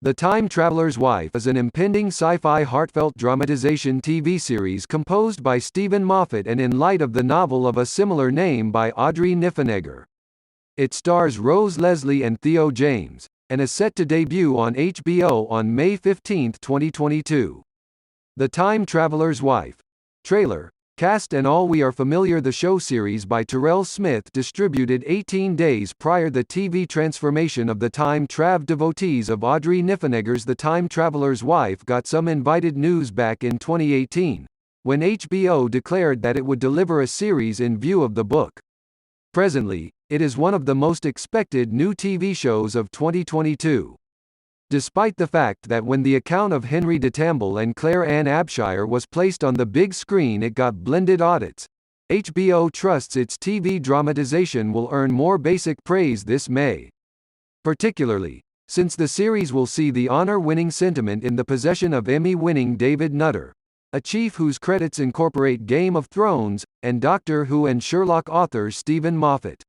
The Time Traveler's Wife is an impending sci-fi heartfelt dramatization TV series composed by Stephen Moffat and in light of the novel of a similar name by Audrey Niffenegger. It stars Rose Leslie and Theo James, and is set to debut on HBO on May 15, 2022. The Time Traveler's Wife. Trailer, cast and all. We are familiar. The show series by Terrell Smith distributed 18 days prior the TV transformation of the Time Trav. Devotees of Audrey Niffenegger's The Time Traveler's Wife got some invited news back in 2018, when HBO declared that it would deliver a series in view of the book. Presently, it is one of the most expected new TV shows of 2022. Despite the fact that when the account of Henry DeTamble and Claire Ann Abshire was placed on the big screen it got blended audits, HBO trusts its TV dramatization will earn more basic praise this May. Particularly, since the series will see the honor-winning sentiment in the possession of Emmy-winning David Nutter, a chief whose credits incorporate Game of Thrones, and Doctor Who and Sherlock author Stephen Moffat.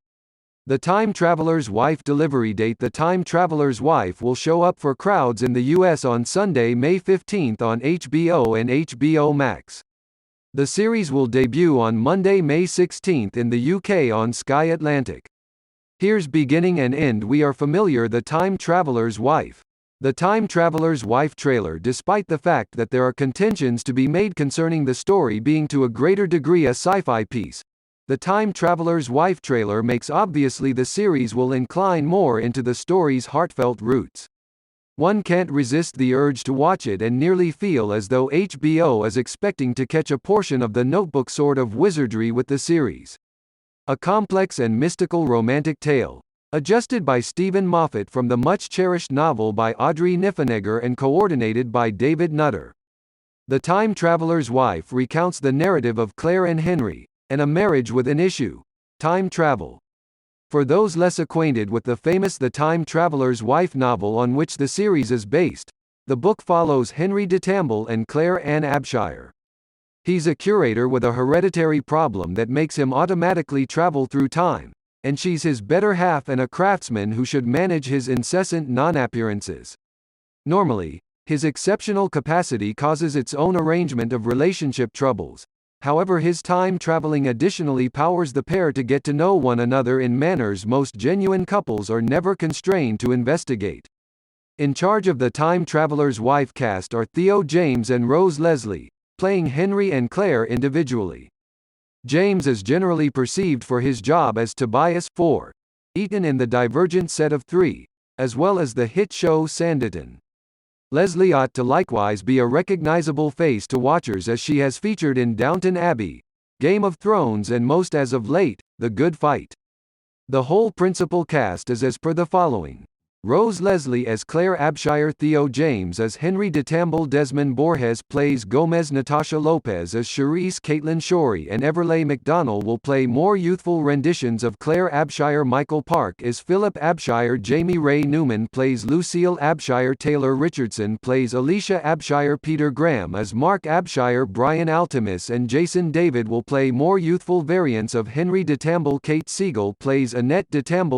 The Time Traveler's Wife delivery date. The Time Traveler's Wife will show up for crowds in the US on Sunday, May 15 on HBO and HBO Max. The series will debut on Monday, May 16 in the UK on Sky Atlantic. Here's beginning and end. We are familiar. The Time Traveler's Wife. The Time Traveler's Wife trailer. Despite the fact that there are contentions to be made concerning the story being to a greater degree a sci-fi piece, the Time Traveler's Wife trailer makes obviously the series will incline more into the story's heartfelt roots. One can't resist the urge to watch it and nearly feel as though HBO is expecting to catch a portion of the Notebook sort of wizardry with the series. A complex and mystical romantic tale, adjusted by Stephen Moffat from the much-cherished novel by Audrey Niffenegger and coordinated by David Nutter. The Time Traveler's Wife recounts the narrative of Claire and Henry, and a marriage with an issue: time travel. For those less acquainted with the famous The Time Traveler's Wife novel on which the series is based, the book follows Henry DeTamble and Claire Ann Abshire. He's a curator with a hereditary problem that makes him automatically travel through time, and she's his better half and a craftsman who should manage his incessant non-appearances. Normally, his exceptional capacity causes its own arrangement of relationship troubles. However, his time-traveling additionally powers the pair to get to know one another in manners most genuine couples are never constrained to investigate. In charge of the Time Traveler's Wife cast are Theo James and Rose Leslie, playing Henry and Claire individually. James is generally perceived for his job as Tobias IV Eaton in the Divergent set of three, as well as the hit show Sanditon. Leslie ought to likewise be a recognizable face to watchers as she has featured in Downton Abbey, Game of Thrones and most as of late, The Good Fight. The whole principal cast is as per the following: Rose Leslie as Claire Abshire, Theo James as Henry DeTamble, Desmond Borges plays Gomez, Natasha Lopez as Charisse, Caitlin Shorey and Everleigh McDonnell will play more youthful renditions of Claire Abshire, Michael Park as Philip Abshire, Jamie Ray Newman plays Lucille Abshire, Taylor Richardson plays Alicia Abshire, Peter Graham as Mark Abshire, Brian Altimus and Jason David will play more youthful variants of Henry DeTamble, Kate Siegel plays Annette DeTamble,